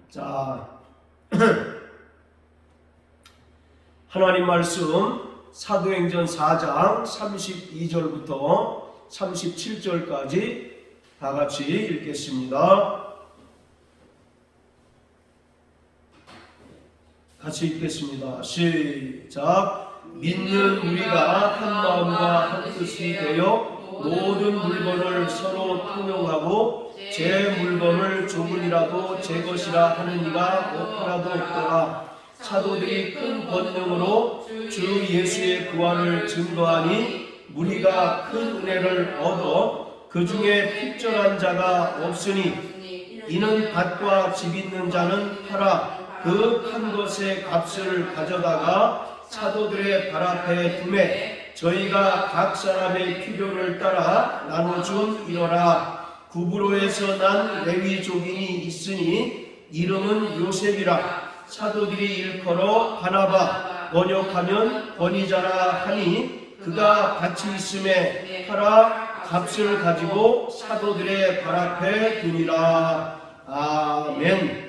자, 하나님 말씀 사도행전 4장 32절부터 37절까지 다 같이 읽겠습니다. 같이 읽겠습니다. 시작. 믿는 우리가 한 마음과 한 뜻이 되어 모든 물건을 서로 통용하고 제 물건을 조금이라도 제 것이라 하는 이가 하나도 없더라. 사도들이 큰 권능으로 주 예수의 구원을 증거하니 무리가 큰 은혜를 얻어 그 중에 핍절한 자가 없으니 이는 밭과 집 있는 자는 팔아 그 판 것의 값을 가져다가 사도들의 발 앞에 두매 저희가 각 사람의 필요를 따라 나눠준 이러라. 구브로에서 난 레위 족인이 있으니 이름은 요셉이라. 사도들이 일컬어 바나바 번역하면 번이자라 하니 그가 같이 있음에 팔아 값을 가지고 사도들의 발 앞에 두니라. 아멘.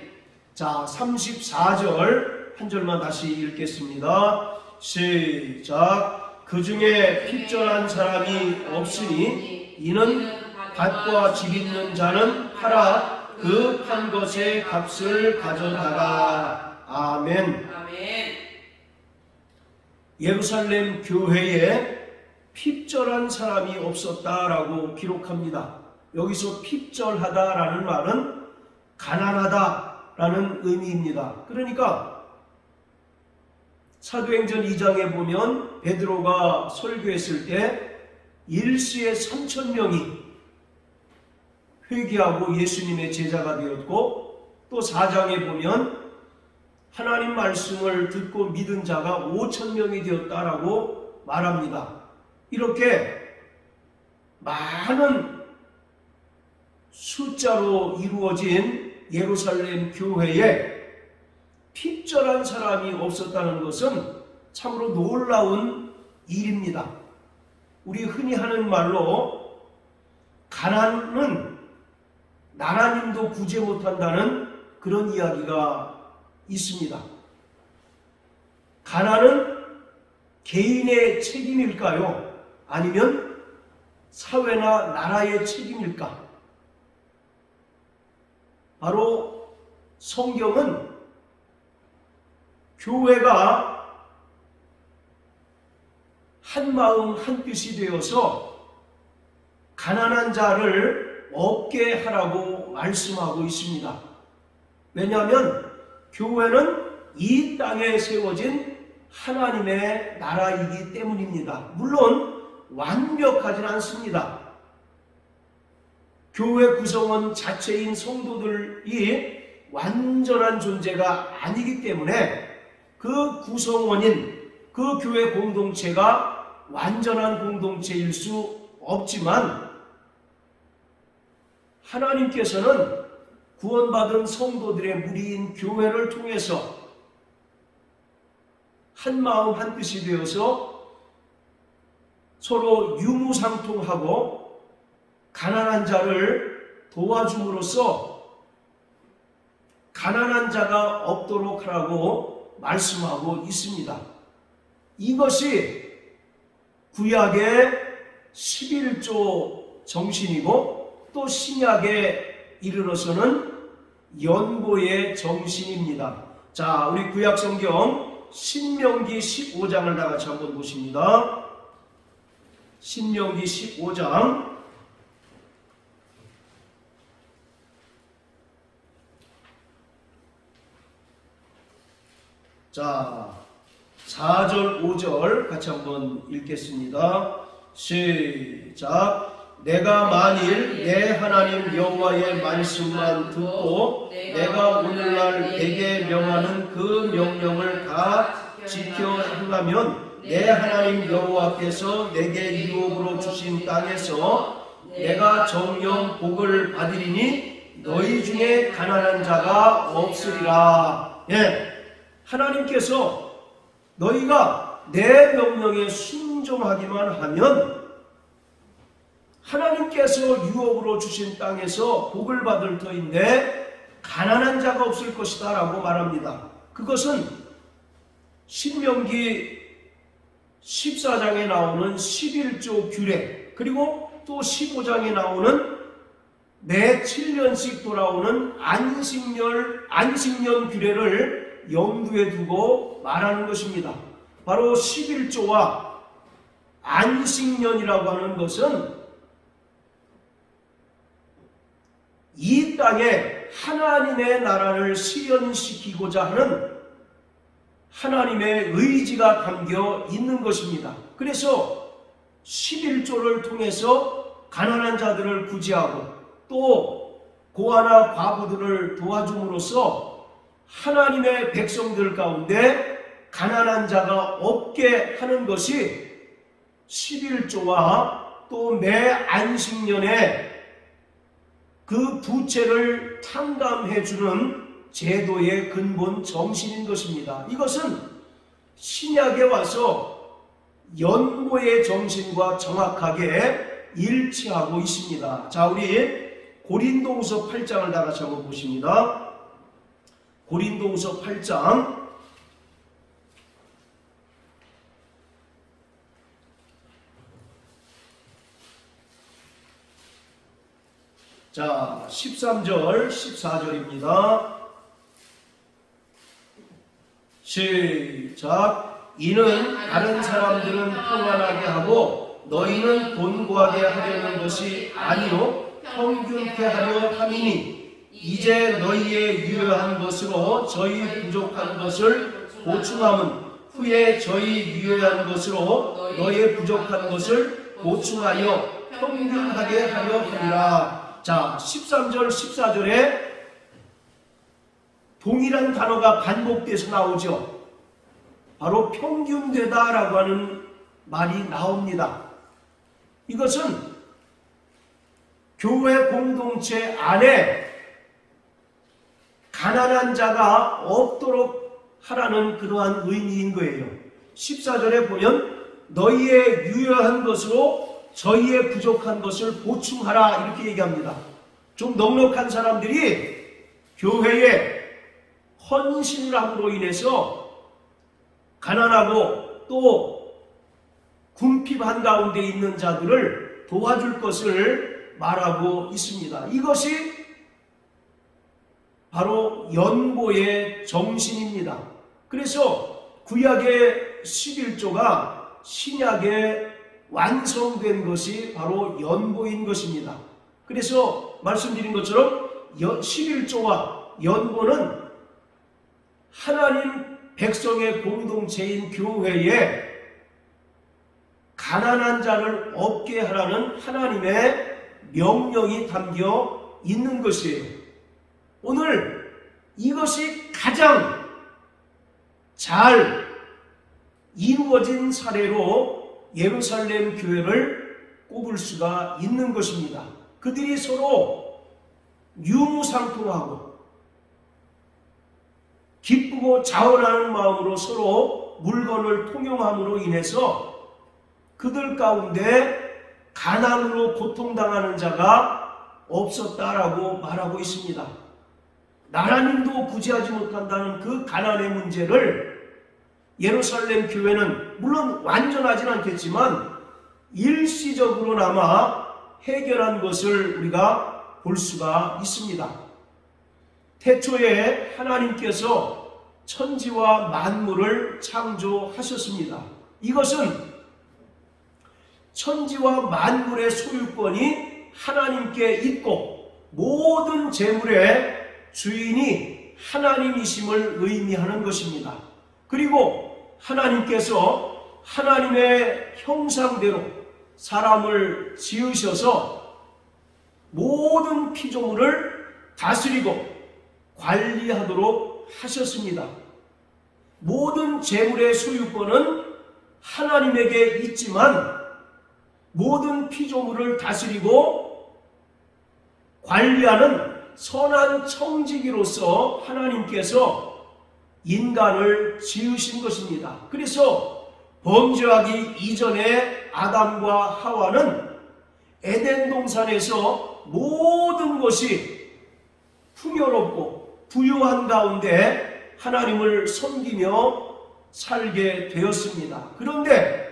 자, 34절 한 절만 다시 읽겠습니다. 시작. 그 중에 핍절한 사람이 없으니 이는 밭과 집 있는 자는 팔아 그 판 것의 값을 가져다가. 아멘. 예루살렘 교회에 핍절한 사람이 없었다라고 기록합니다. 여기서 핍절하다라는 말은 가난하다라는 의미입니다. 그러니까 사도행전 2장에 보면 베드로가 설교했을 때 일시에 3,000명이 회개하고 예수님의 제자가 되었고, 또 4장에 보면 하나님 말씀을 듣고 믿은 자가 5,000명이 되었다라고 말합니다. 이렇게 많은 숫자로 이루어진 예루살렘 교회에 핍절한 사람이 없었다는 것은 참으로 놀라운 일입니다. 우리 흔히 하는 말로 가난은 나라님도 구제 못한다는 그런 이야기가 있습니다. 가난은 개인의 책임일까요? 아니면 사회나 나라의 책임일까? 바로 성경은 교회가 한 마음 한 뜻이 되어서 가난한 자를 없게 하라고 말씀하고 있습니다. 왜냐하면 교회는 이 땅에 세워진 하나님의 나라이기 때문입니다. 물론 완벽하진 않습니다. 교회 구성원 자체인 성도들이 완전한 존재가 아니기 때문에 그 구성원인 그 교회 공동체가 완전한 공동체일 수 없지만, 하나님께서는 구원받은 성도들의 무리인 교회를 통해서 한 마음 한 뜻이 되어서 서로 유무상통하고 가난한 자를 도와줌으로써 가난한 자가 없도록 하라고 말씀하고 있습니다. 이것이 구약의 11조 정신이고 또 신약에 이르러서는 연고의 정신입니다. 자, 우리 구약 성경 신명기 15장을 다 같이 한번 보십니다. 신명기 15장 자, 4절 5절 같이 한번 읽겠습니다. 시작. 내가 만일 내 하나님 여호와의 말씀만 듣고 내가 오늘날 내게 명하는 그 명령을 다 지켜 행하면 내 하나님 여호와께서 내게 유업으로 주신 땅에서 내가 정령 복을 받으리니 너희 중에 가난한 자가 없으리라. 하나님께서 너희가 내 명령에 순종하기만 하면 하나님께서 유업으로 주신 땅에서 복을 받을 터인데 가난한 자가 없을 것이다 라고 말합니다. 그것은 신명기 14장에 나오는 11조 규례, 그리고 또 15장에 나오는 매 7년씩 돌아오는 안식년 규례를 염두에 두고 말하는 것입니다. 바로 11조와 안식년이라고 하는 것은 이 땅에 하나님의 나라를 실현시키고자 하는 하나님의 의지가 담겨 있는 것입니다. 그래서 11조를 통해서 가난한 자들을 구제하고 또 고아나 과부들을 도와줌으로써 하나님의 백성들 가운데 가난한 자가 없게 하는 것이 11조와 또 매 안식년에 그 부채를 탕감해주는 제도의 근본 정신인 것입니다. 이것은 신약에 와서 연고의 정신과 정확하게 일치하고 있습니다. 자, 우리 고린도후서 8장을 다 같이 한번 보십니다. 고린도후서 8장 자, 13절, 14절입니다. 시작. 이는 다른 사람들은 평안하게 하고 너희는 곤고하게 하려는 것이 아니요 평균케 하려 함이니 이제 너희의 유효한 것으로 저희 부족한 것을 보충함은 후에 저희 유효한 것으로 너희의 부족한 것을 보충하여 평균하게 하려 하리라. 자, 13절, 14절에 동일한 단어가 반복돼서 나오죠. 바로 평균되다라고 하는 말이 나옵니다. 이것은 교회 공동체 안에 가난한 자가 없도록 하라는 그러한 의미인 거예요. 14절에 보면 너희의 유효한 것으로 저희의 부족한 것을 보충하라 이렇게 얘기합니다. 좀 넉넉한 사람들이 교회에 헌신을 함으로 인해서 가난하고 또 궁핍한 가운데 있는 자들을 도와줄 것을 말하고 있습니다. 이것이 바로 연보의 정신입니다. 그래서 구약의 11조가 신약에 완성된 것이 바로 연보인 것입니다. 그래서 말씀드린 것처럼 11조와 연보는 하나님 백성의 공동체인 교회에 가난한 자를 없게 하라는 하나님의 명령이 담겨 있는 것이에요. 오늘 이것이 가장 잘 이루어진 사례로 예루살렘 교회를 꼽을 수가 있는 것입니다. 그들이 서로 유무상통하고 기쁘고 자원하는 마음으로 서로 물건을 통용함으로 인해서 그들 가운데 가난으로 고통당하는 자가 없었다라고 말하고 있습니다. 나라님도 구제하지 못한다는 그 가난의 문제를 예루살렘 교회는 물론 완전하진 않겠지만 일시적으로나마 해결한 것을 우리가 볼 수가 있습니다. 태초에 하나님께서 천지와 만물을 창조하셨습니다. 이것은 천지와 만물의 소유권이 하나님께 있고 모든 재물의 주인이 하나님이심을 의미하는 것입니다. 그리고 하나님께서 하나님의 형상대로 사람을 지으셔서 모든 피조물을 다스리고 관리하도록 하셨습니다. 모든 재물의 소유권은 하나님에게 있지만 모든 피조물을 다스리고 관리하는 선한 청지기로서 하나님께서 인간을 지으신 것입니다. 그래서 범죄하기 이전에 아담과 하와는 에덴 동산에서 모든 것이 풍요롭고 부유한 가운데 하나님을 섬기며 살게 되었습니다. 그런데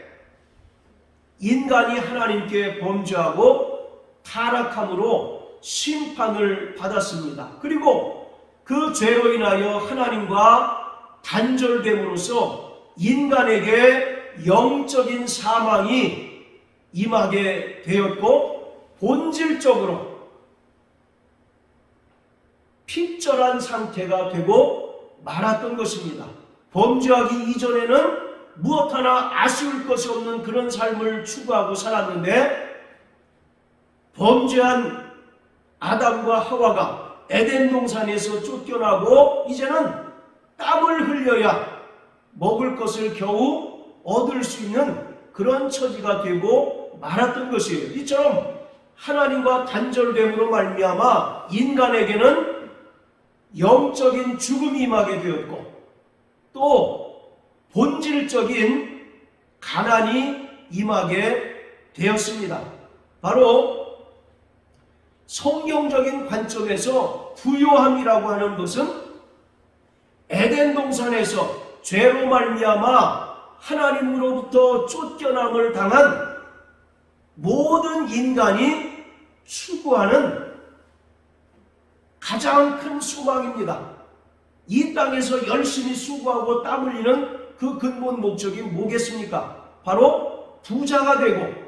인간이 하나님께 범죄하고 타락함으로 심판을 받았습니다. 그리고 그 죄로 인하여 하나님과 단절됨으로써 인간에게 영적인 사망이 임하게 되었고 본질적으로 핍절한 상태가 되고 말았던 것입니다. 범죄하기 이전에는 무엇 하나 아쉬울 것이 없는 그런 삶을 추구하고 살았는데 범죄한 아담과 하와가 에덴 동산에서 쫓겨나고 이제는 땀을 흘려야 먹을 것을 겨우 얻을 수 있는 그런 처지가 되고 말았던 것이에요. 이처럼 하나님과 단절됨으로 말미암아 인간에게는 영적인 죽음이 임하게 되었고 또 본질적인 가난이 임하게 되었습니다. 바로 성경적인 관점에서 부요함이라고 하는 것은 에덴 동산에서 죄로 말미암아 하나님으로부터 쫓겨남을 당한 모든 인간이 추구하는 가장 큰 소망입니다. 이 땅에서 열심히 수고하고 땀 흘리는 그 근본 목적이 뭐겠습니까? 바로 부자가 되고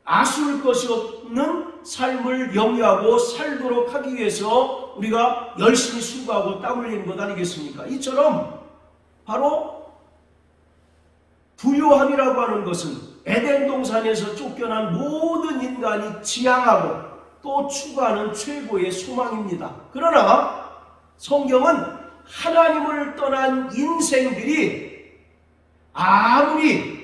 아쉬울 것이 없는 삶을 영위하고 살도록 하기 위해서 우리가 열심히 수고하고 땀 흘리는 것 아니겠습니까? 이처럼 바로 부요함이라고 하는 것은 에덴 동산에서 쫓겨난 모든 인간이 지향하고 또 추구하는 최고의 소망입니다. 그러나 성경은 하나님을 떠난 인생들이 아무리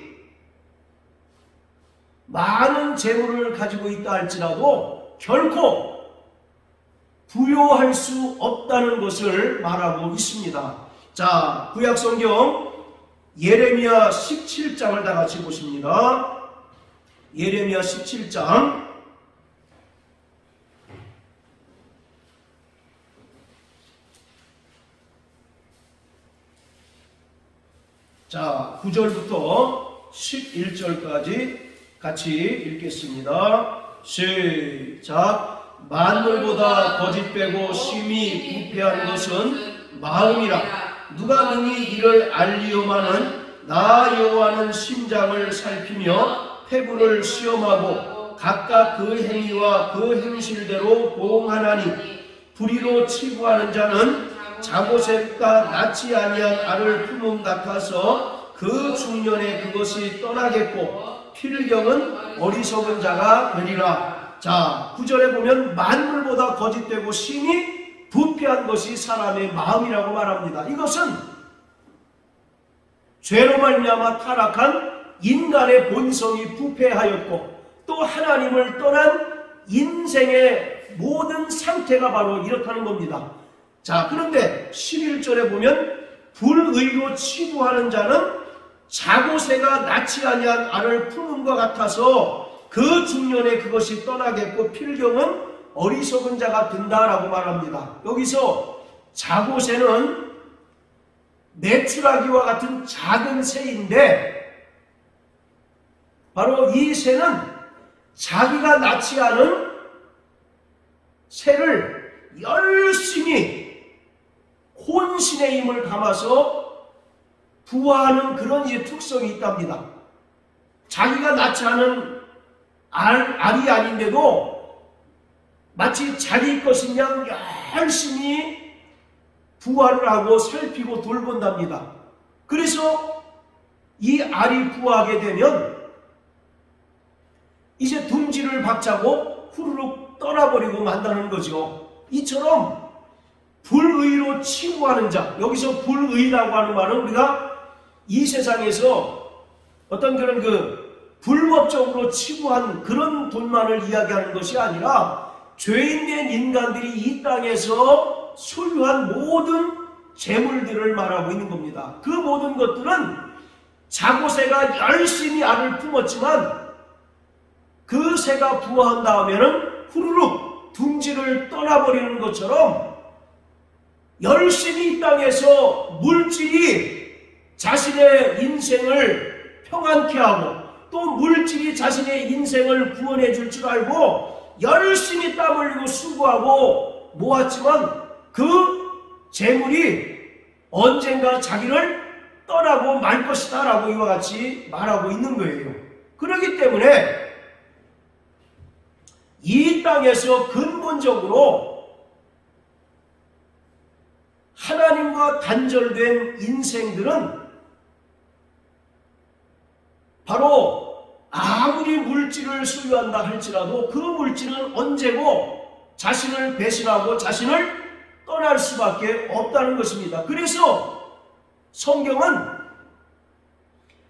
많은 재물을 가지고 있다 할지라도 결코 부요할 수 없다는 것을 말하고 있습니다. 자, 구약 성경 예레미야 17장을 다 같이 보십니다. 예레미야 17장 자, 9절부터 11절까지 같이 읽겠습니다. 시작. 만물보다 거짓 빼고 심히 부패한 것은 마음이라. 누가 능히 이를 알리오마는 나 여호와는 심장을 살피며 폐부를 시험하고 각각 그 행위와 그 행실대로 보응하나니 불의로 치부하는 자는 자고색과 낫지 아니한 알을 품음 같아서 그 중년에 그것이 떠나겠고 필경은 어리석은 자가 되리라. 자, 9절에 보면 만물보다 거짓되고 심히 부패한 것이 사람의 마음이라고 말합니다. 이것은 죄로 말미암아 타락한 인간의 본성이 부패하였고 또 하나님을 떠난 인생의 모든 상태가 바로 이렇다는 겁니다. 자, 그런데 11절에 보면 불의로 치부하는 자는 자고새가 낳지 아니한 알을 품음과 같아서 그 중년에 그것이 떠나겠고 필경은 어리석은 자가 된다라고 말합니다. 여기서 자고새는 메추라기와 같은 작은 새인데 바로 이 새는 자기가 낳지 않은 새를 열심히 혼신의 힘을 담아서 부화하는 그런 특성이 있답니다. 자기가 낳지 않은 알이 아닌데도 마치 자기 것인 양 열심히 부화를 하고 살피고 돌본답니다. 그래서 이 알이 부화하게 되면 이제 둥지를 박차고 후루룩 떠나버리고 만다는 거죠. 이처럼 불의로 치부하는 자, 여기서 불의라고 하는 말은 우리가 이 세상에서 어떤 그런 불법적으로 치부한 그런 돈만을 이야기하는 것이 아니라 죄인된 인간들이 이 땅에서 소유한 모든 재물들을 말하고 있는 겁니다. 그 모든 것들은 자고새가 열심히 알을 품었지만 그 새가 부화한 다음에는 후루룩 둥지를 떠나버리는 것처럼 열심히 이 땅에서 물질이 자신의 인생을 평안케 하고 또 물질이 자신의 인생을 구원해 줄 줄 알고 열심히 땀 흘리고 수고하고 모았지만 그 재물이 언젠가 자기를 떠나고 말 것이다 라고 이와 같이 말하고 있는 거예요. 그렇기 때문에 이 땅에서 근본적으로 하나님과 단절된 인생들은 바로 아무리 물질을 소유한다 할지라도 그 물질은 언제고 자신을 배신하고 자신을 떠날 수밖에 없다는 것입니다. 그래서 성경은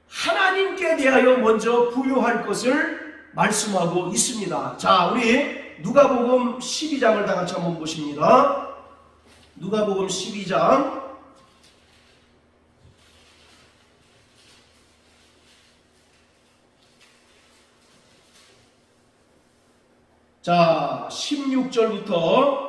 하나님께 대하여 먼저 부요할 것을 말씀하고 있습니다. 자, 우리 누가복음 12장을 다 같이 한번 보십니다. 누가복음 12장 자 16절부터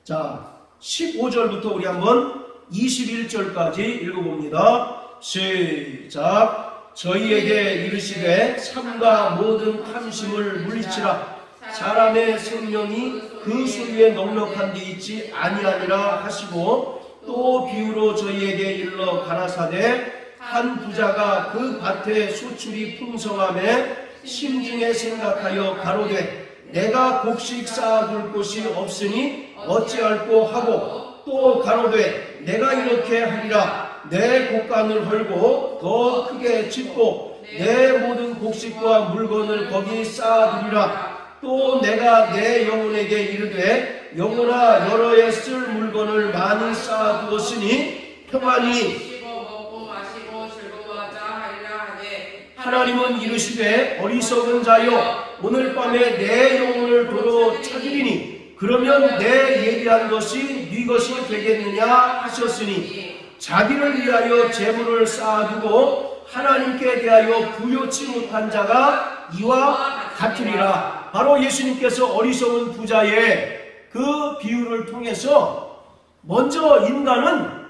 자 15절부터 우리 한번 21절까지 읽어봅니다. 시작. 저희에게 이르시되 삼가 모든 탐심을 물리치라. 사람의 생명이 그 소유에 넉넉한 데 있지 아니하니라 하시고 또 비유로 저희에게 일러 가라사대 한 부자가 그 밭에 소출이 풍성함에 심중에 생각하여 가로되 내가 곡식 쌓아둘 곳이 없으니 어찌할꼬 하고 또 가로되 내가 이렇게 하리라 내 곡간을 헐고 더 크게 짓고 내 모든 곡식과 물건을 거기 쌓아두리라. 또 내가 내 영혼에게 이르되 영혼아 여러 해 쓸 물건을 많이 쌓아두었으니 평안히 먹고 마시고 즐거워하자 하리라 하되 하나님은 이르시되 어리석은 자여 오늘 밤에 내 영혼을 도로 찾으리니 그러면 내 예비한 것이 네 것이 되겠느냐 하셨으니 자기를 위하여 재물을 쌓아두고 하나님께 대하여 부요치 못한 자가 이와 같으리라. 바로 예수님께서 어리석은 부자의 그 비유를 통해서 먼저 인간은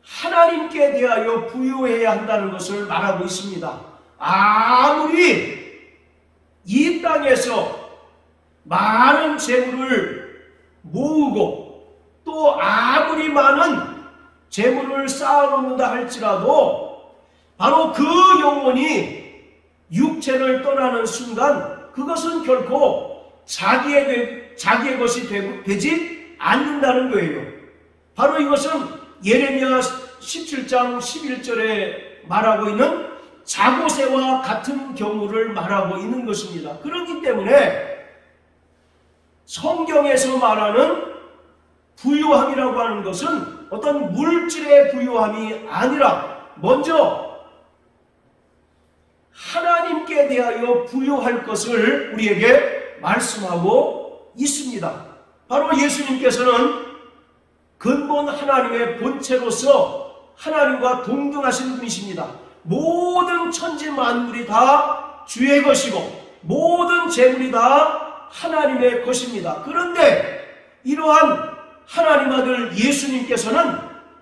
하나님께 대하여 부요해야 한다는 것을 말하고 있습니다. 아무리 이 땅에서 많은 재물을 모으고 또 아무리 많은 재물을 쌓아놓는다 할지라도 바로 그 영혼이 육체를 떠나는 순간 그것은 결코 자기의 것이 되지 않는다는 거예요. 바로 이것은 예레미야 17장 11절에 말하고 있는 자고새와 같은 경우를 말하고 있는 것입니다. 그렇기 때문에 성경에서 말하는 부요함이라고 하는 것은 어떤 물질의 부요함이 아니라 먼저 하나님께 대하여 부요할 것을 우리에게 말씀하고 있습니다. 바로 예수님께서는 근본 하나님의 본체로서 하나님과 동등하신 분이십니다. 모든 천지 만물이 다 주의 것이고 모든 재물이 다 하나님의 것입니다. 그런데 이러한 하나님 아들 예수님께서는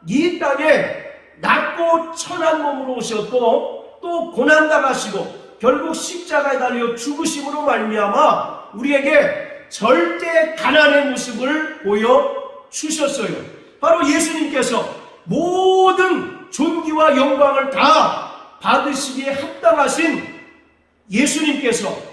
이 땅에 낮고 천한 몸으로 오셨고 또 고난당하시고 결국 십자가에 달려 죽으심으로 말미암아 우리에게 절대 가난의 모습을 보여주셨어요. 바로 예수님께서 모든 존귀와 영광을 다 받으시기에 합당하신 예수님께서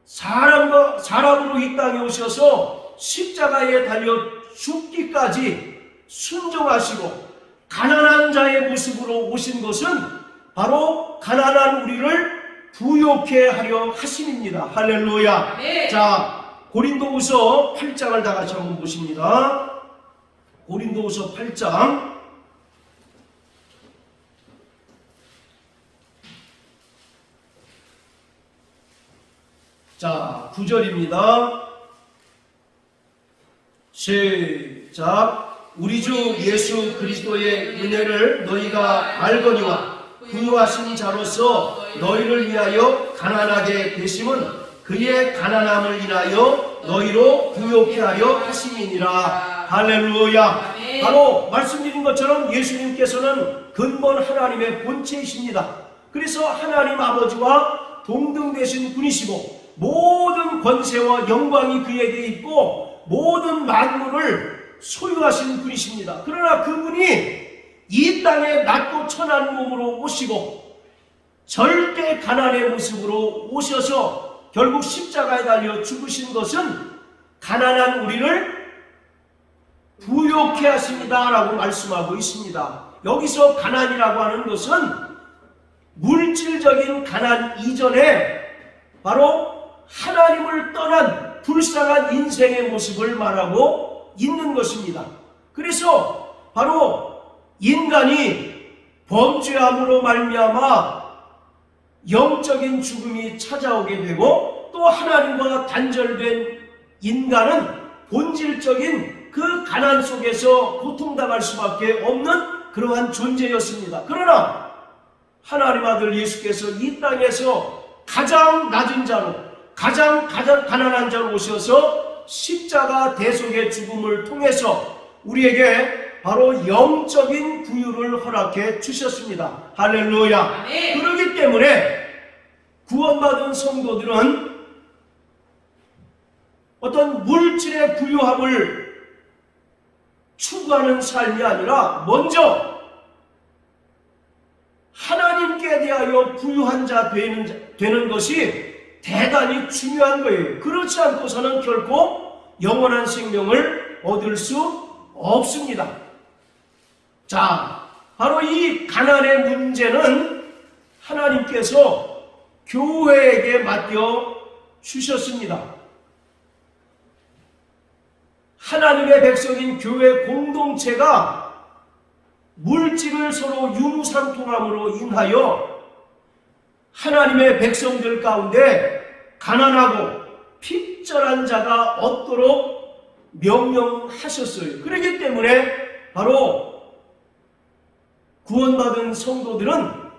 사람으로 이 땅에 오셔서 십자가에 달려 죽기까지 순종하시고 가난한 자의 모습으로 오신 것은 바로 가난한 우리를 부요케 하려 하심입니다. 할렐루야. 네. 자, 고린도후서 8장을 다 같이 한번 보십니다. 고린도후서 8장 자 9절입니다. 시작. 우리 주 예수 그리스도의 은혜를 너희가 알거니와 부요하신 자로서 너희를 위하여 가난하게 되심은 그의 가난함을 인하여 너희로 부욕케 하려 하심이니라. 할렐루야. 바로 말씀드린 것처럼 예수님께서는 근본 하나님의 본체이십니다. 그래서 하나님 아버지와 동등되신 분이시고 모든 권세와 영광이 그에게 있고 모든 만물을 소유하신 분이십니다. 그러나 그분이 이 땅에 낮고 천한 몸으로 오시고 절대 가난의 모습으로 오셔서 결국 십자가에 달려 죽으신 것은 가난한 우리를 부욕케 하십니다 라고 말씀하고 있습니다. 여기서 가난이라고 하는 것은 물질적인 가난 이전에 바로 하나님을 떠난 불쌍한 인생의 모습을 말하고 있는 것입니다. 그래서 바로 인간이 범죄함으로 말미암아 영적인 죽음이 찾아오게 되고 또 하나님과 단절된 인간은 본질적인 그 가난 속에서 고통당할 수밖에 없는 그러한 존재였습니다. 그러나 하나님 아들 예수께서 이 땅에서 가장 낮은 자로 가장 가난한 자로 오셔서 십자가 대속의 죽음을 통해서 우리에게 바로 영적인 부유를 허락해 주셨습니다. 할렐루야. 아멘. 그렇기 때문에 구원받은 성도들은 어떤 물질의 부유함을 추구하는 삶이 아니라 먼저 하나님께 대하여 부유한 자 되는 것이 대단히 중요한 거예요. 그렇지 않고서는 결코 영원한 생명을 얻을 수 없습니다. 자, 바로 이 가난의 문제는 하나님께서 교회에게 맡겨 주셨습니다. 하나님의 백성인 교회 공동체가 물질을 서로 유무상통함으로 인하여 하나님의 백성들 가운데 가난하고 핍절한 자가 없도록 명령하셨어요. 그렇기 때문에 바로 구원받은 성도들은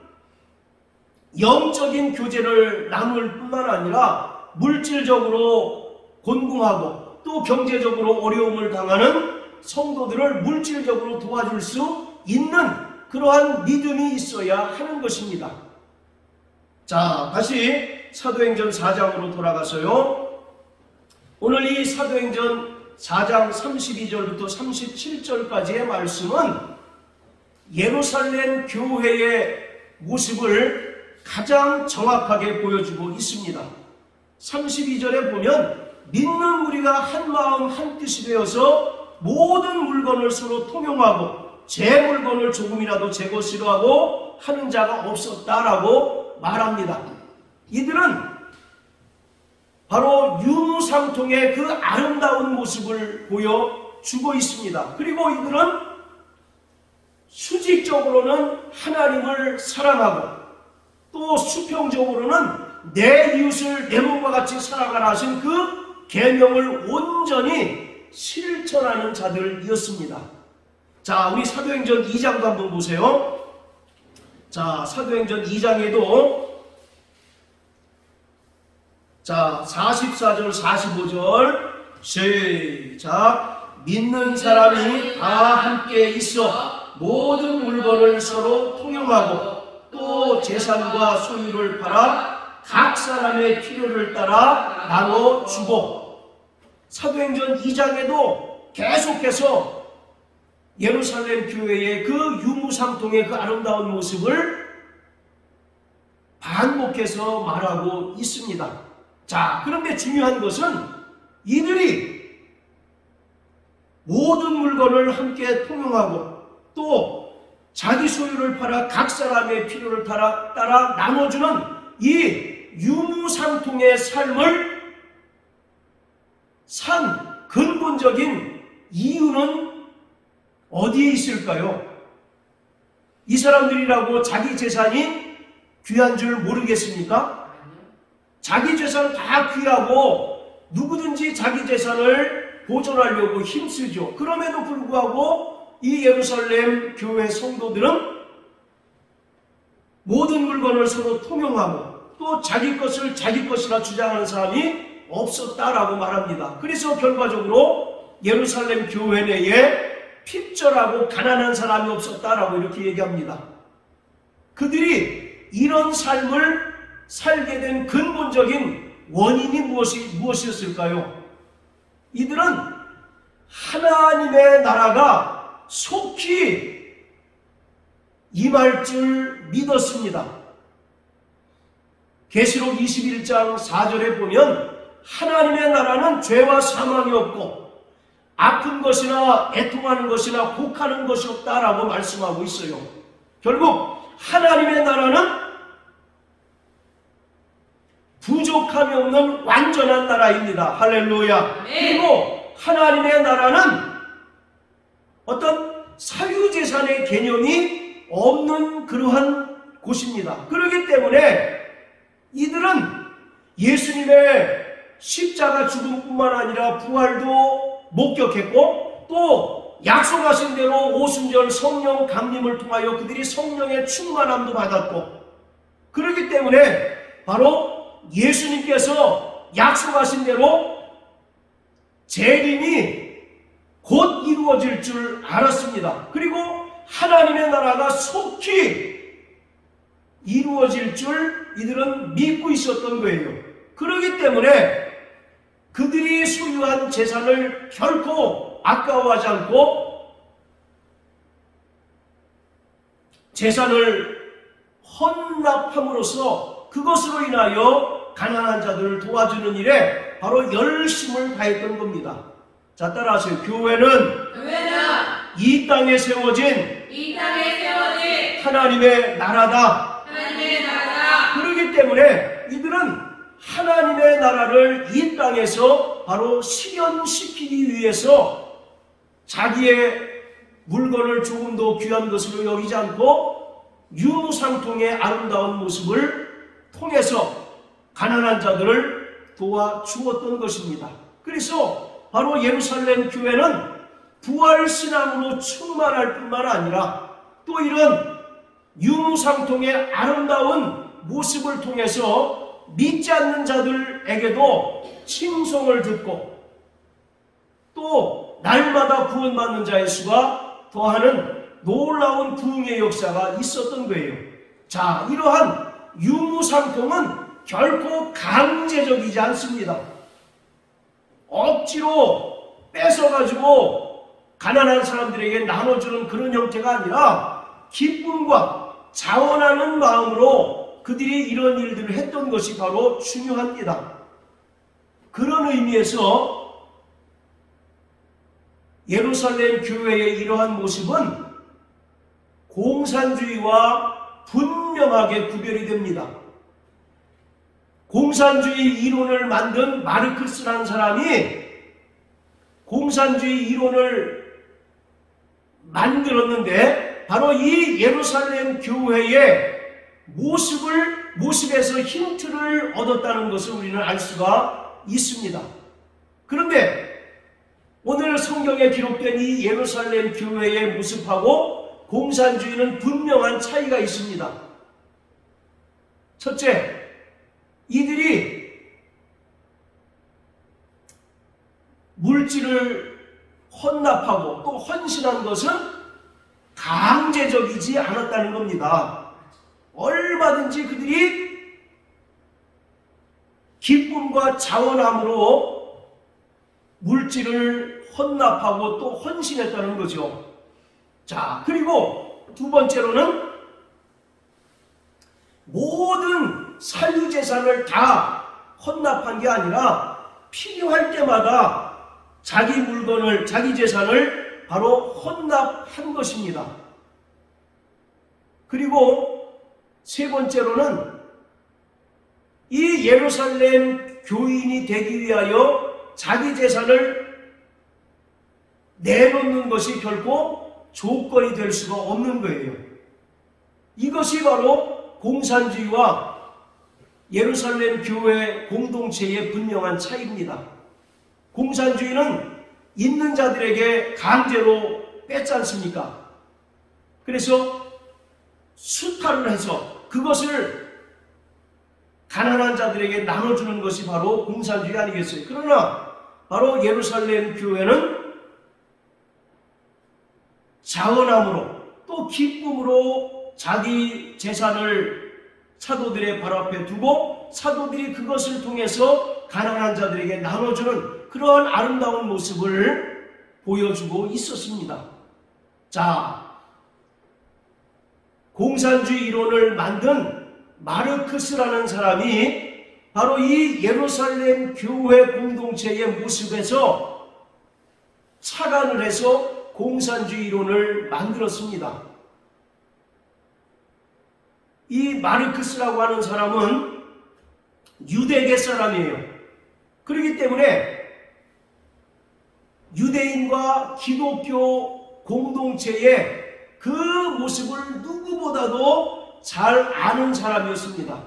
영적인 교제를 나눌 뿐만 아니라 물질적으로 곤궁하고 또 경제적으로 어려움을 당하는 성도들을 물질적으로 도와줄 수 있는 그러한 믿음이 있어야 하는 것입니다. 자, 다시 사도행전 4장으로 돌아가서요. 오늘 이 사도행전 4장 32절부터 37절까지의 말씀은 예루살렘 교회의 모습을 가장 정확하게 보여주고 있습니다. 32절에 보면 믿는 우리가 한 마음 한 뜻이 되어서 모든 물건을 서로 통용하고 제 물건을 조금이라도 제 것이로 하고 하는 자가 없었다라고 말합니다. 이들은 바로 유무상통의 그 아름다운 모습을 보여주고 있습니다. 그리고 이들은 수직적으로는 하나님을 사랑하고 또 수평적으로는 내 이웃을 내 몸과 같이 사랑하라 하신 그 계명을 온전히 실천하는 자들이었습니다. 자, 우리 사도행전 2장도 한번 보세요. 자, 사도행전 2장에도 자, 44절 45절 시작. 믿는 사람이 다 함께 있어 모든 물건을 서로 통용하고 또 재산과 소유를 팔아 각 사람의 필요를 따라 나눠주고, 사도행전 2장에도 계속해서 예루살렘 교회의 그 유무상통의 그 아름다운 모습을 반복해서 말하고 있습니다. 자, 그런데 중요한 것은 이들이 모든 물건을 함께 통용하고 또 자기 소유를 팔아 각 사람의 필요를 따라 나눠주는 이 유무상통의 삶을 산 근본적인 이유는 어디에 있을까요? 이 사람들이라고 자기 재산이 귀한 줄 모르겠습니까? 자기 재산 다 귀하고 누구든지 자기 재산을 보존하려고 힘쓰죠. 그럼에도 불구하고 이 예루살렘 교회 성도들은 모든 물건을 서로 통용하고 또 자기 것을 자기 것이라 주장하는 사람이 없었다라고 말합니다. 그래서 결과적으로 예루살렘 교회 내에 핍절하고 가난한 사람이 없었다라고 이렇게 얘기합니다. 그들이 이런 삶을 살게 된 근본적인 원인이 무엇이었을까요? 이들은 하나님의 나라가 속히 임할 줄 믿었습니다. 계시록 21장 4절에 보면 하나님의 나라는 죄와 사망이 없고 아픈 것이나 애통하는 것이나 곡하는 것이 없다라고 말씀하고 있어요. 결국 하나님의 나라는 부족함이 없는 완전한 나라입니다. 할렐루야. 그리고 하나님의 나라는 어떤 사유재산의 개념이 없는 그러한 곳입니다. 그렇기 때문에 이들은 예수님의 십자가 죽음뿐만 아니라 부활도 목격했고 또 약속하신 대로 오순절 성령 강림을 통하여 그들이 성령의 충만함도 받았고, 그렇기 때문에 바로 예수님께서 약속하신 대로 재림이 곧 이루어질 줄 알았습니다. 그리고 하나님의 나라가 속히 이루어질 줄 이들은 믿고 있었던 거예요. 그렇기 때문에 그들이 소유한 재산을 결코 아까워하지 않고 재산을 헌납함으로써 그것으로 인하여 가난한 자들을 도와주는 일에 바로 열심을 다했던 겁니다. 자, 따라하세요. 교회는 이 땅에 세워진 하나님의 나라다. 그렇기 때문에 이들은 하나님의 나라를 이 땅에서 바로 실현시키기 위해서 자기의 물건을 조금 더 귀한 것으로 여기지 않고 유무상통의 아름다운 모습을 통해서 가난한 자들을 도와주었던 것입니다. 그래서 바로 예루살렘 교회는 부활신앙으로 충만할 뿐만 아니라 또 이런 유무상통의 아름다운 모습을 통해서 믿지 않는 자들에게도 칭송을 듣고 또 날마다 구원받는 자의 수가 더하는 놀라운 부흥의 역사가 있었던 거예요. 자, 이러한 유무상통은 결코 강제적이지 않습니다. 억지로 뺏어가지고 가난한 사람들에게 나눠주는 그런 형태가 아니라 기쁨과 자원하는 마음으로 그들이 이런 일들을 했던 것이 바로 중요합니다. 그런 의미에서 예루살렘 교회의 이러한 모습은 공산주의와 분명하게 구별이 됩니다. 공산주의 이론을 만든 마르크스라는 사람이 공산주의 이론을 만들었는데 바로 이 예루살렘 교회의 모습에서 힌트를 얻었다는 것을 우리는 알 수가 있습니다. 그런데 오늘 성경에 기록된 이 예루살렘 교회의 모습하고 공산주의는 분명한 차이가 있습니다. 첫째, 이들이 물질을 헌납하고 또 헌신한 것은 강제적이지 않았다는 겁니다. 얼마든지 그들이 기쁨과 자원함으로 물질을 헌납하고 또 헌신했다는 거죠. 자, 그리고 두 번째로는 모든 사유재산을 다 헌납한 게 아니라 필요할 때마다 자기 물건을, 자기 재산을 바로 헌납한 것입니다. 그리고 세 번째로는 이 예루살렘 교인이 되기 위하여 자기 재산을 내놓는 것이 결코 조건이 될 수가 없는 거예요. 이것이 바로 공산주의와 예루살렘 교회 공동체의 분명한 차이입니다. 공산주의는 있는 자들에게 강제로 뺏지 않습니까? 그래서 수탈을 해서 그것을 가난한 자들에게 나눠주는 것이 바로 공산주의 아니겠어요? 그러나 바로 예루살렘 교회는 자원함으로 또 기쁨으로 자기 재산을 사도들의 발 앞에 두고 사도들이 그것을 통해서 가난한 자들에게 나눠주는 그러한 아름다운 모습을 보여주고 있었습니다. 자, 공산주의 이론을 만든 마르크스라는 사람이 바로 이 예루살렘 교회 공동체의 모습에서 착안을 해서 공산주의 이론을 만들었습니다. 이 마르크스라고 하는 사람은 유대계 사람이에요. 그렇기 때문에 유대인과 기독교 공동체의 그 모습을 누구보다도 잘 아는 사람이었습니다.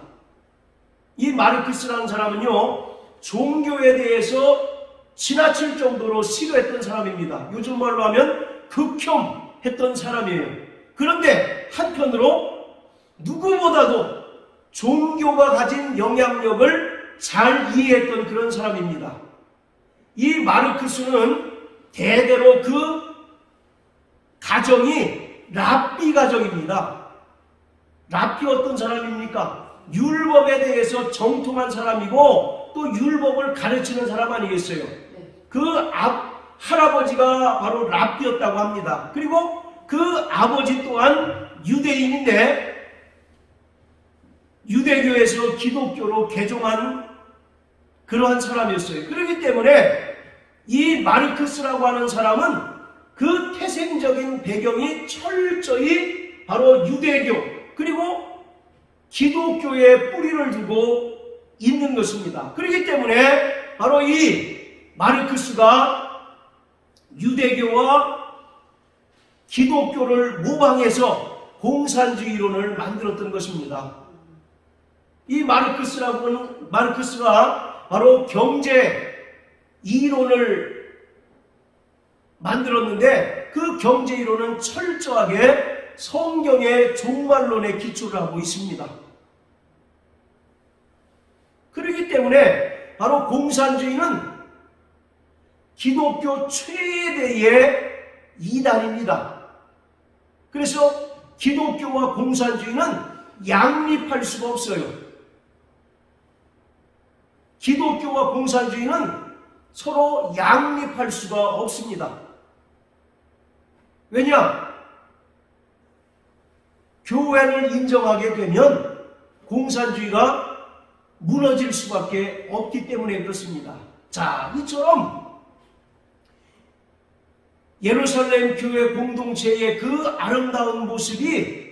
이 마르크스라는 사람은요, 종교에 대해서 지나칠 정도로 싫어했던 사람입니다. 요즘 말로 하면 극혐했던 사람이에요. 그런데 한편으로 누구보다도 종교가 가진 영향력을 잘 이해했던 그런 사람입니다. 이 마르크스는 대대로 그 가정이 랍비 가정입니다. 랍비 어떤 사람입니까? 율법에 대해서 정통한 사람이고 또 율법을 가르치는 사람 아니겠어요? 그 할아버지가 바로 랍비였다고 합니다. 그리고 그 아버지 또한 유대인인데 유대교에서 기독교로 개종한 그러한 사람이었어요. 그렇기 때문에 이 마르크스라고 하는 사람은 그 태생적인 배경이 철저히 바로 유대교 그리고 기독교에 뿌리를 두고 있는 것입니다. 그렇기 때문에 바로 이 마르크스가 유대교와 기독교를 모방해서 공산주의 이론을 만들었던 것입니다. 이 마르크스가 바로 경제 이론을 만들었는데 그 경제 이론은 철저하게 성경의 종말론에 기초를 하고 있습니다. 그렇기 때문에 바로 공산주의는 기독교 최대의 이단입니다. 그래서 기독교와 공산주의는 양립할 수가 없어요. 기독교와 공산주의는 서로 양립할 수가 없습니다. 왜냐? 교회를 인정하게 되면 공산주의가 무너질 수밖에 없기 때문에 그렇습니다. 자, 이처럼 예루살렘 교회 공동체의 그 아름다운 모습이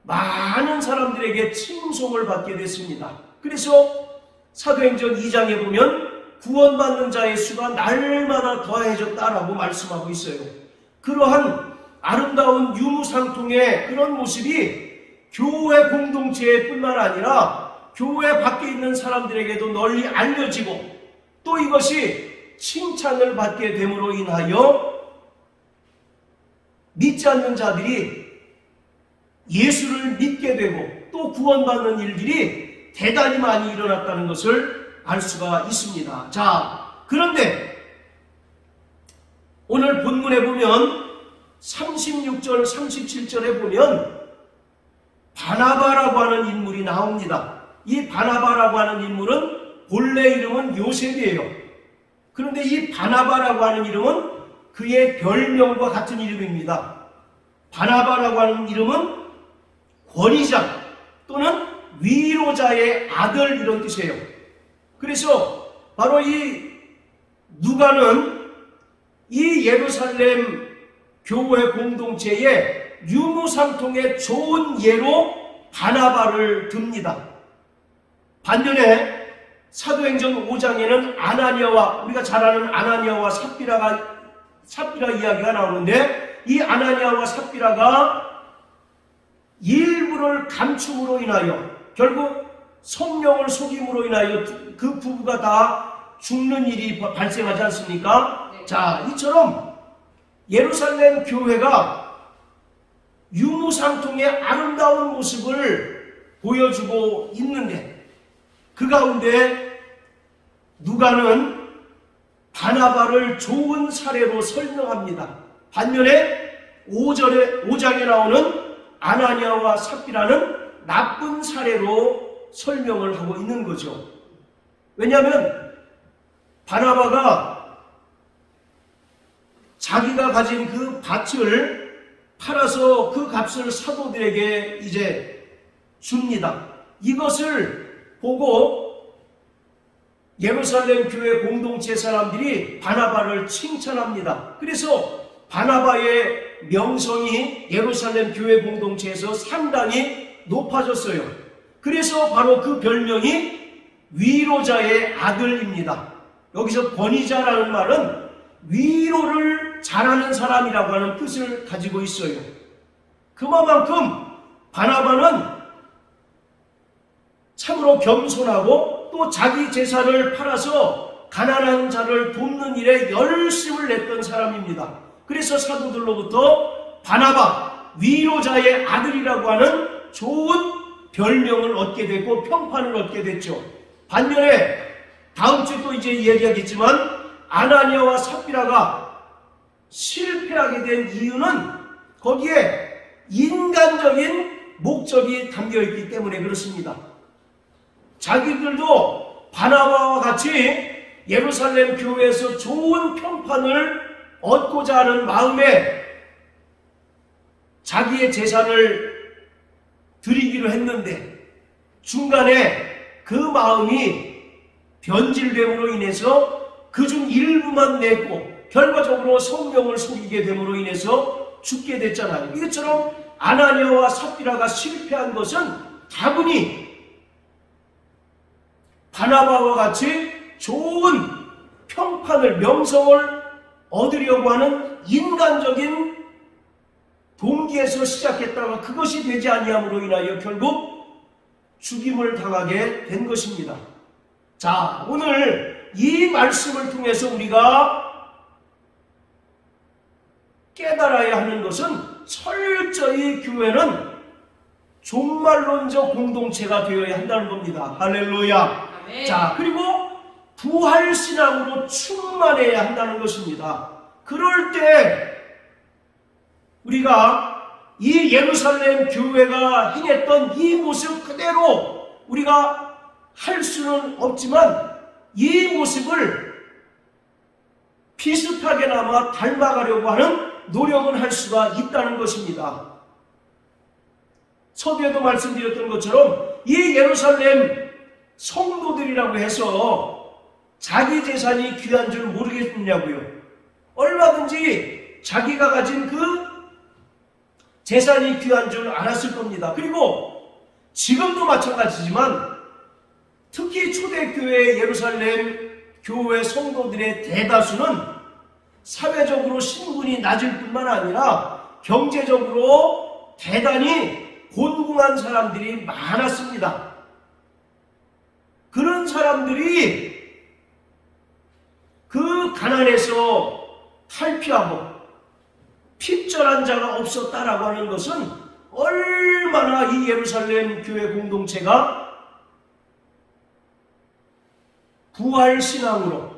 많은 사람들에게 칭송을 받게 됐습니다. 그래서 사도행전 2장에 보면 구원받는 자의 수가 날마다 더해졌다라고 말씀하고 있어요. 그러한 아름다운 유무상통의 그런 모습이 교회 공동체에 뿐만 아니라 교회 밖에 있는 사람들에게도 널리 알려지고 또 이것이 칭찬을 받게 됨으로 인하여 믿지 않는 자들이 예수를 믿게 되고 또 구원받는 일들이 대단히 많이 일어났다는 것을 알 수가 있습니다. 자, 그런데 오늘 본문에 보면 36절, 37절에 보면 바나바라고 하는 인물이 나옵니다. 이 바나바라고 하는 인물은 본래 이름은 요셉이에요. 그런데 이 바나바라고 하는 이름은 그의 별명과 같은 이름입니다. 바나바라고 하는 이름은 권위자 또는 위로자의 아들 이런 뜻이에요. 그래서 바로 이 누가는 이 예루살렘 교회 공동체의 유무상통의 좋은 예로 바나바를 듭니다. 반면에 사도행전 5장에는 아나니아와 우리가 잘 아는 아나니아와 삽비라 이야기가 나오는데 이 아나니아와 삽비라가 일부를 감춤으로 인하여 결국 성령을 속임으로 인하여 그 부부가 다 죽는 일이 발생하지 않습니까? 자, 이처럼 예루살렘 교회가 유무상통의 아름다운 모습을 보여주고 있는데 그 가운데 누가는 바나바를 좋은 사례로 설명합니다. 반면에 5장에 나오는 아나니아와 삽비라는 나쁜 사례로 설명을 하고 있는 거죠. 왜냐하면 바나바가 자기가 가진 그 밭을 팔아서 그 값을 사도들에게 이제 줍니다. 이것을 보고 예루살렘 교회 공동체 사람들이 바나바를 칭찬합니다. 그래서 바나바의 명성이 예루살렘 교회 공동체에서 상당히 높아졌어요. 그래서 바로 그 별명이 위로자의 아들입니다. 여기서 권위자라는 말은 위로를 잘하는 사람이라고 하는 뜻을 가지고 있어요. 그만큼 바나바는 참으로 겸손하고 또 자기 재산을 팔아서 가난한 자를 돕는 일에 열심을 냈던 사람입니다. 그래서 사도들로부터 바나바, 위로자의 아들이라고 하는 좋은 별명을 얻게 됐고 평판을 얻게 됐죠. 반면에 다음 주 또 이제 이야기하겠지만 아나니아와 삽비라가 실패하게 된 이유는 거기에 인간적인 목적이 담겨있기 때문에 그렇습니다. 자기들도 바나바와 같이 예루살렘 교회에서 좋은 평판을 얻고자 하는 마음에 자기의 재산을 드리기로 했는데 중간에 그 마음이 변질됨으로 인해서 그중 일부만 냈고 결과적으로 성령을 속이게 됨으로 인해서 죽게 됐잖아요. 이것처럼 아나니아와 삽비라가 실패한 것은 다분히 바나바와 같이 좋은 평판을, 명성을 얻으려고 하는 인간적인 동기에서 시작했다가 그것이 되지 아니함으로 인하여 결국 죽임을 당하게 된 것입니다. 자, 오늘 이 말씀을 통해서 우리가 깨달아야 하는 것은 철저히 교회는 종말론적 공동체가 되어야 한다는 겁니다. 할렐루야. 아멘. 자, 그리고 부활신앙으로 충만해야 한다는 것입니다. 그럴 때 우리가 이 예루살렘 교회가 행했던 이 모습 그대로 우리가 할 수는 없지만 이 모습을 비슷하게나마 닮아가려고 하는 노력은 할 수가 있다는 것입니다. 서두에도 말씀드렸던 것처럼 이 예루살렘 성도들이라고 해서 자기 재산이 귀한 줄 모르겠느냐고요. 얼마든지 자기가 가진 그 재산이 귀한 줄 알았을 겁니다. 그리고 지금도 마찬가지지만 특히 초대교회 예루살렘 교회 성도들의 대다수는 사회적으로 신분이 낮을 뿐만 아니라 경제적으로 대단히 곤궁한 사람들이 많았습니다. 그런 사람들이 그 가난에서 탈피하고 핍절한 자가 없었다라고 하는 것은 얼마나 이 예루살렘 교회 공동체가 부활신앙으로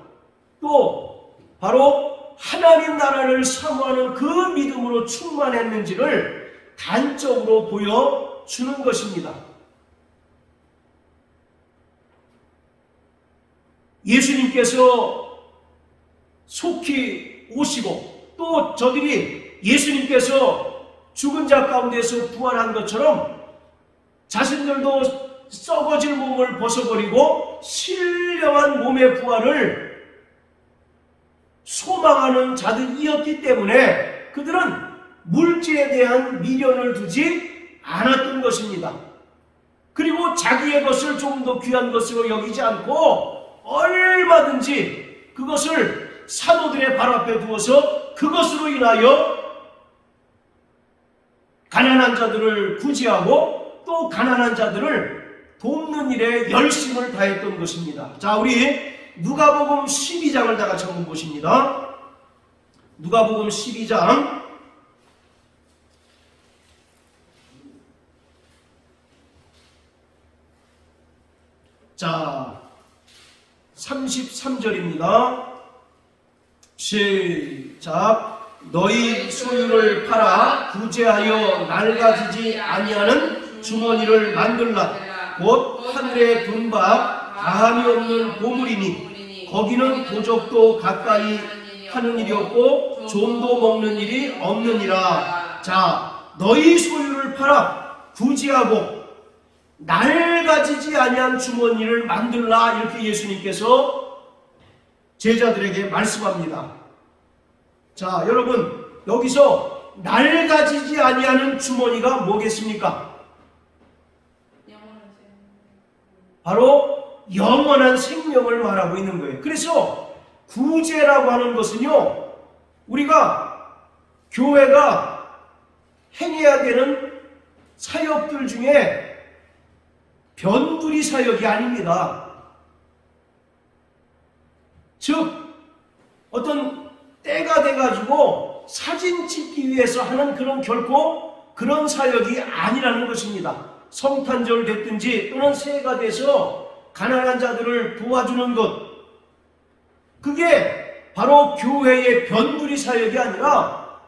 또 바로 하나님 나라를 사모하는 그 믿음으로 충만했는지를 단적으로 보여주는 것입니다. 예수님께서 속히 오시고 또 저들이 예수님께서 죽은 자 가운데서 부활한 것처럼 자신들도 썩어질 몸을 벗어버리고 신령한 몸의 부활을 소망하는 자들이었기 때문에 그들은 물질에 대한 미련을 두지 않았던 것입니다. 그리고 자기의 것을 조금 더 귀한 것으로 여기지 않고 얼마든지 그것을 사도들의 발 앞에 두어서 그것으로 인하여 가난한 자들을 구제하고 또 가난한 자들을 돕는 일에 열심을 다했던 것입니다. 자, 우리 누가복음 12장을 다 같이 한번 보십니다. 누가복음 12장 1 자, 33절입니다. 시작. 너희 소유를 팔아 구제하여 낡아지지 아니하는 주머니를 만들라. 곧 하늘의 분박 다함이 없는 보물이니 거기는 도적도 가까이 하는 일이 없고 좀도 먹는 일이 없느니라. 자, 너희 소유를 팔아 구제하고 낡아지지 아니한 주머니를 만들라. 이렇게 예수님께서 제자들에게 말씀합니다. 자, 여러분, 여기서 낡아지지 아니하는 주머니가 뭐겠습니까? 바로 영원한 생명을 말하고 있는 거예요. 그래서 구제라고 하는 것은요, 우리가 교회가 행해야 되는 사역들 중에 변두리 사역이 아닙니다. 즉 어떤 때가 돼가지고 사진 찍기 위해서 하는 그런 결코 그런 사역이 아니라는 것입니다. 성탄절 됐든지 또는 새해가 돼서 가난한 자들을 도와주는 것, 그게 바로 교회의 변두리 사역이 아니라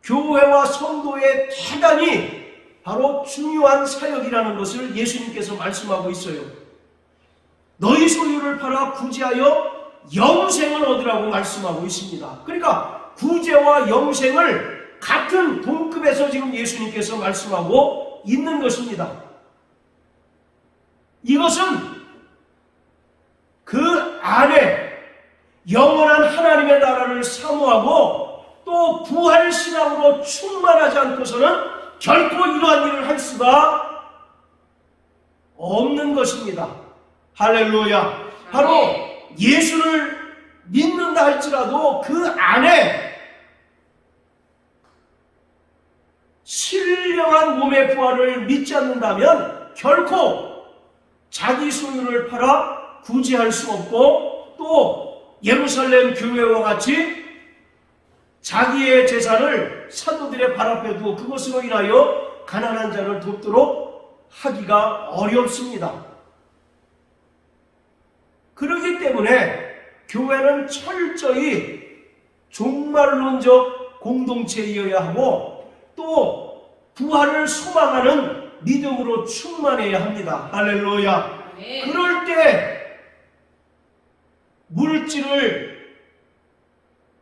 교회와 성도의 대단히 바로 중요한 사역이라는 것을 예수님께서 말씀하고 있어요. 너희 소유를 팔아 구제하여 영생을 얻으라고 말씀하고 있습니다. 그러니까 구제와 영생을 같은 동급에서 지금 예수님께서 말씀하고 있는 것입니다. 이것은 그 안에 영원한 하나님의 나라를 사모하고 또 부활신앙으로 충만하지 않고서는 결코 이러한 일을 할 수가 없는 것입니다. 할렐루야. 바로 예수를 믿는다 할지라도 그 안에 신령한 몸의 부활을 믿지 않는다면 결코 자기 소유를 팔아 구제할 수 없고 또 예루살렘 교회와 같이 자기의 재산을 사도들의 발 앞에 두고 그것으로 인하여 가난한 자를 돕도록 하기가 어렵습니다. 그렇기 때문에 교회는 철저히 종말론적 공동체이어야 하고 또 부활을 소망하는 믿음으로 충만해야 합니다. 할렐루야. 그럴 때 물질을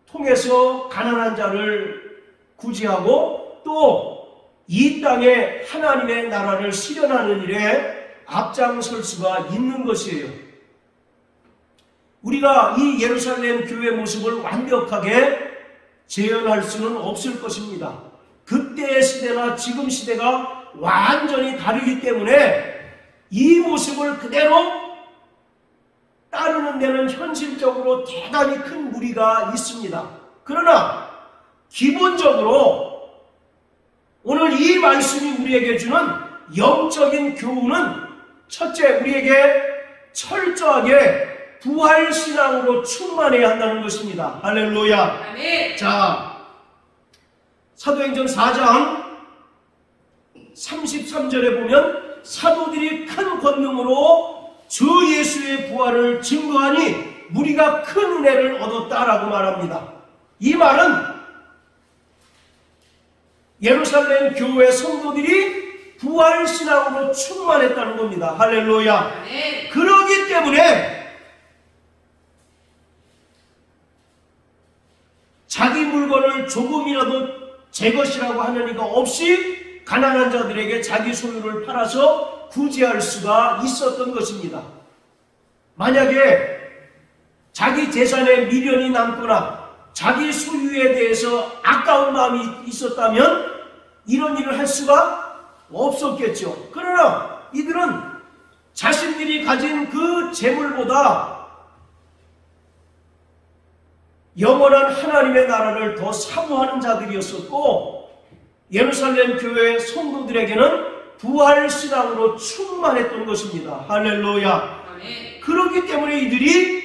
통해서 가난한 자를 구제하고 또 이 땅에 하나님의 나라를 실현하는 일에 앞장설 수가 있는 것이에요. 우리가 이 예루살렘 교회 모습을 완벽하게 재현할 수는 없을 것입니다. 그때의 시대나 지금 시대가 완전히 다르기 때문에 이 모습을 그대로 따르는 데는 현실적으로 대단히 큰 무리가 있습니다. 그러나 기본적으로 오늘 이 말씀이 우리에게 주는 영적인 교훈은 첫째, 우리에게 철저하게 부활신앙으로 충만해야 한다는 것입니다. 할렐루야. 아멘. 자, 사도행전 4장 33절에 보면 사도들이 큰 권능으로 주 예수의 부활을 증거하니 무리가 큰 은혜를 얻었다라고 말합니다. 이 말은 예루살렘 교회 성도들이 부활신앙으로 충만했다는 겁니다. 할렐루야. 아멘. 그러기 때문에 자기 물건을 조금이라도 제 것이라고 하는 이가 없이 가난한 자들에게 자기 소유를 팔아서 구제할 수가 있었던 것입니다. 만약에 자기 재산에 미련이 남거나 자기 소유에 대해서 아까운 마음이 있었다면 이런 일을 할 수가 없었겠죠. 그러나 이들은 자신들이 가진 그 재물보다 영원한 하나님의 나라를 더 사모하는 자들이었었고 예루살렘 교회 성도들에게는 부활신앙으로 충만했던 것입니다. 할렐루야. 아멘. 그렇기 때문에 이들이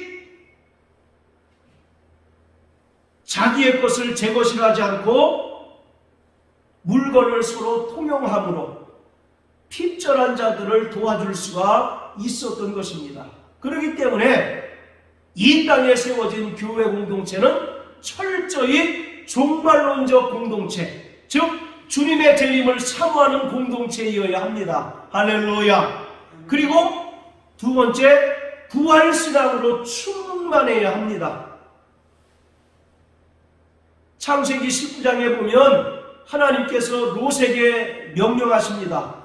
자기의 것을 제 것이라 하지 않고 물건을 서로 통용함으로 핍절한 자들을 도와줄 수가 있었던 것입니다. 그렇기 때문에 이 땅에 세워진 교회 공동체는 철저히 종말론적 공동체, 즉 주님의 재림을 사모하는 공동체이어야 합니다. 할렐루야. 그리고 두 번째, 부활신앙으로 충만해야 합니다. 창세기 19장에 보면 하나님께서 롯에게 명령하십니다.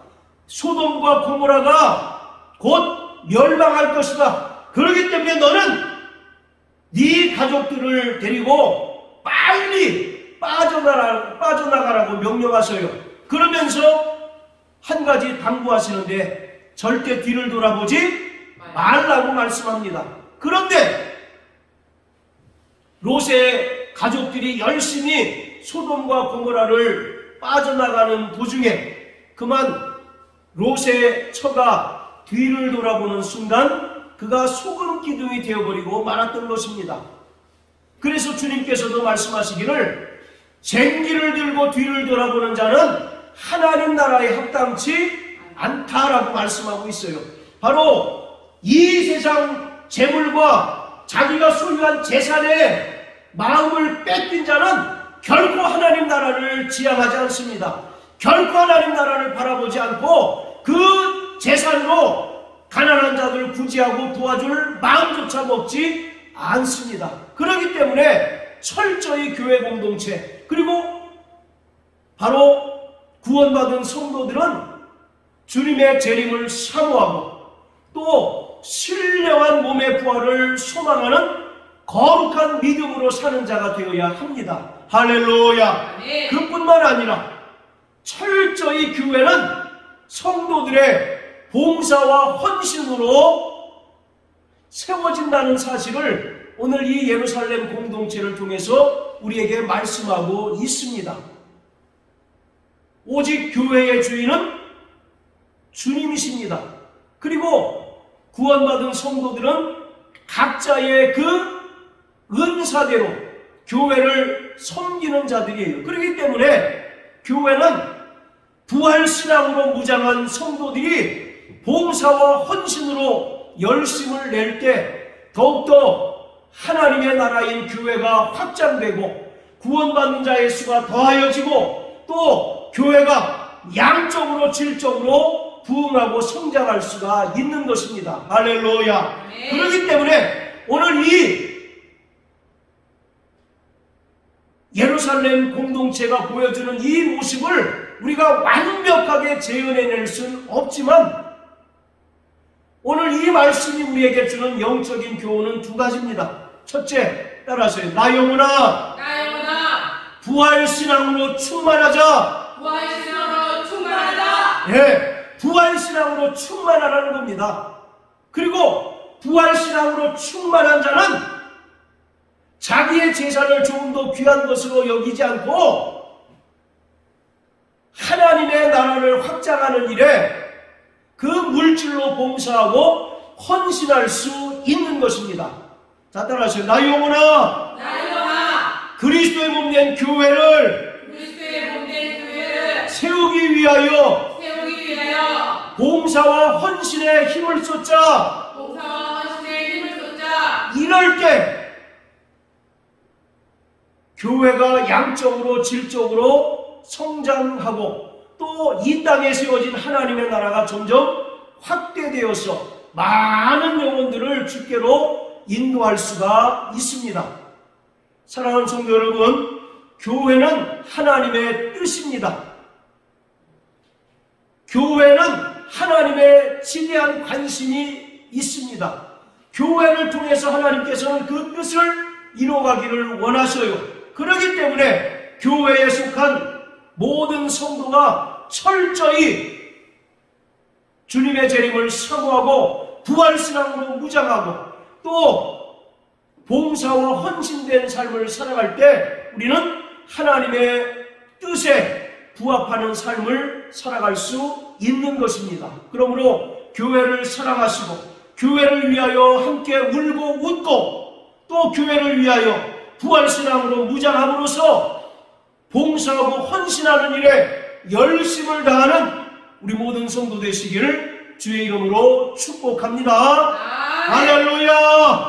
소돔과 고모라가 곧 멸망할 것이다. 그렇기 때문에 너는 네 가족들을 데리고 빨리 빠져나가라고 명령하셔요. 그러면서 한 가지 당부하시는데 절대 뒤를 돌아보지 말라고 말씀합니다. 그런데 롯의 가족들이 열심히 소돔과 고모라를 빠져나가는 도중에 그만 롯의 처가 뒤를 돌아보는 순간 그가 소금 기둥이 되어버리고 말았던 것입니다. 그래서 주님께서도 말씀하시기를 쟁기를 들고 뒤를 돌아보는 자는 하나님 나라에 합당치 않다라고 말씀하고 있어요. 바로 이 세상 재물과 자기가 소유한 재산에 마음을 뺏긴 자는 결코 하나님 나라를 지향하지 않습니다. 결코 하나님 나라를 바라보지 않고 그 재산으로 가난한 자들을 구제하고 도와줄 마음조차 먹지 않습니다. 그렇기 때문에 철저히 교회 공동체, 그리고 바로 구원받은 성도들은 주님의 재림을 사모하고 또 신령한 몸의 부활을 소망하는 거룩한 믿음으로 사는 자가 되어야 합니다. 할렐루야. 그뿐만 아니라 철저히 교회는 성도들의 봉사와 헌신으로 세워진다는 사실을 오늘 이 예루살렘 공동체를 통해서 우리에게 말씀하고 있습니다. 오직 교회의 주인은 주님이십니다. 그리고 구원받은 성도들은 각자의 그 은사대로 교회를 섬기는 자들이에요. 그렇기 때문에 교회는 부활신앙으로 무장한 성도들이 봉사와 헌신으로 열심을 낼 때 더욱더 하나님의 나라인 교회가 확장되고 구원받는 자의 수가 더하여지고 또 교회가 양적으로 질적으로 부흥하고 성장할 수가 있는 것입니다. 할렐루야. 그렇기 때문에 오늘 이 예루살렘 공동체가 보여주는 이 모습을 우리가 완벽하게 재현해낼 수는 없지만 오늘 이 말씀이 우리에게 주는 영적인 교훈은 두 가지입니다. 첫째, 따라하세요. 나 영혼아, 부활신앙으로 충만하자. 부활신앙으로 충만하다. 예, 부활신앙으로 충만하라는 겁니다. 그리고 부활신앙으로 충만한 자는 자기의 재산을 조금 더 귀한 것으로 여기지 않고 하나님의 나라를 확장하는 일에 그 물질로 봉사하고 헌신할 수 있는 것입니다. 자, 따라하세요. 나 영혼아, 그리스도의 몸된 교회를 세우기 위하여 봉사와 헌신에 힘을 쏟자. 이럴 때 교회가 양적으로 질적으로 성장하고 또 이 땅에 세워진 하나님의 나라가 점점 확대되어서 많은 영혼들을 주께로 인도할 수가 있습니다. 사랑하는 성도 여러분, 교회는 하나님의 뜻입니다. 교회는 하나님의 지대한 관심이 있습니다. 교회를 통해서 하나님께서는 그 뜻을 이루어가기를 원하셔요. 그렇기 때문에 교회에 속한 모든 성도가 철저히 주님의 재림을 사모하고 부활신앙으로 무장하고 또 봉사와 헌신된 삶을 살아갈 때 우리는 하나님의 뜻에 부합하는 삶을 살아갈 수 있는 것입니다. 그러므로 교회를 사랑하시고 교회를 위하여 함께 울고 웃고 또 교회를 위하여 부활신앙으로 무장함으로써 봉사하고 헌신하는 일에 열심을 다하는 우리 모든 성도 되시기를 주의 이름으로 축복합니다. 아멘. 할렐루야.